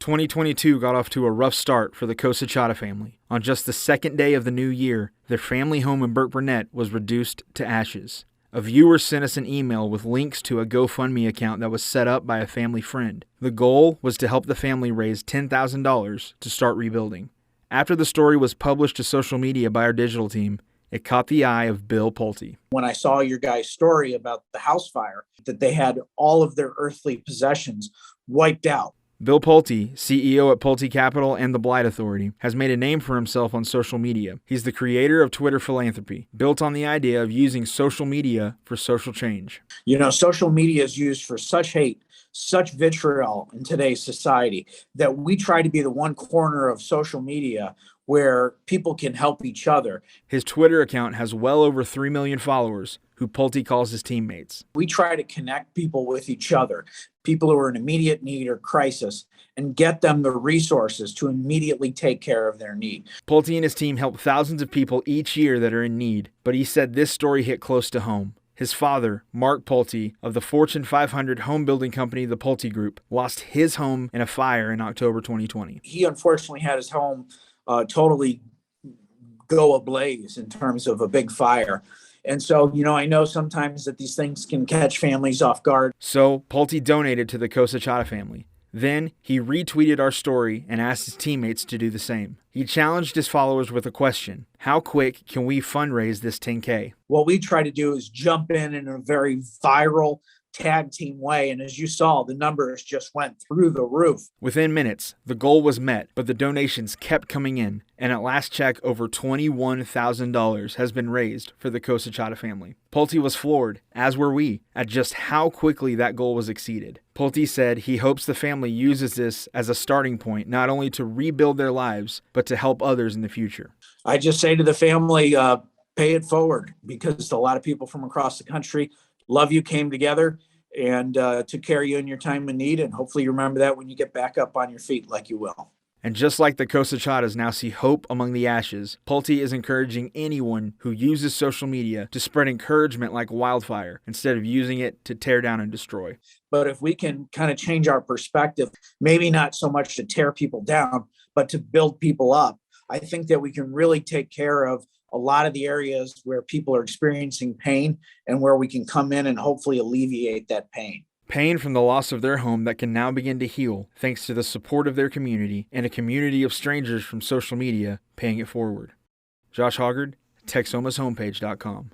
2022 got off to a rough start for the Cosachata family. On just the second day of the new year, their family home in Burke Burnett was reduced to ashes. A viewer sent us an email with links to a GoFundMe account that was set up by a family friend. The goal was to help the family raise $10,000 to start rebuilding. After the story was published to social media by our digital team, it caught the eye of Bill Pulte. When I saw your guys' story about the house fire, that they had all of their earthly possessions wiped out. Bill Pulte, CEO at Pulte Capital and the Blight Authority, has made a name for himself on social media. He's the creator of Twitter Philanthropy, built on the idea of using social media for social change. You know, social media is used for such hate, such vitriol in today's society that we try to be the one corner of social media where people can help each other. His Twitter account has well over 3 million followers, who Pulte calls his teammates. We try to connect people with each other, people who are in immediate need or crisis, and get them the resources to immediately take care of their need. Pulte and his team help thousands of people each year that are in need, but he said this story hit close to home. His father, Mark Pulte, of the Fortune 500 home building company, the Pulte Group, lost his home in a fire in October 2020. He unfortunately had his home totally go ablaze in terms of a big fire. And so, you know, I know sometimes that these things can catch families off guard. So Pulte donated to the Cosachata family. Then he retweeted our story and asked his teammates to do the same. He challenged his followers with a question: how quick can we fundraise this $10K? What we try to do is jump in a very viral tag team way. And as you saw, the numbers just went through the roof. Within minutes, the goal was met, but the donations kept coming in. And at last check, over $21,000 has been raised for the Cosachata family. Pulte was floored, as were we, at just how quickly that goal was exceeded. Pulte said he hopes the family uses this as a starting point, not only to rebuild their lives, but to help others in the future. I just say to the family, pay it forward, because a lot of people from across the country love you, came together, and took care of you in your time of need. And hopefully you remember that when you get back up on your feet, like you will. And just like the Cosachatas now see hope among the ashes, Pulte is encouraging anyone who uses social media to spread encouragement like wildfire instead of using it to tear down and destroy. But if we can kind of change our perspective, maybe not so much to tear people down, but to build people up, I think that we can really take care of a lot of the areas where people are experiencing pain and where we can come in and hopefully alleviate that pain. Pain from the loss of their home that can now begin to heal thanks to the support of their community and a community of strangers from social media paying it forward. Josh Hoggard, Texomashomepage.com.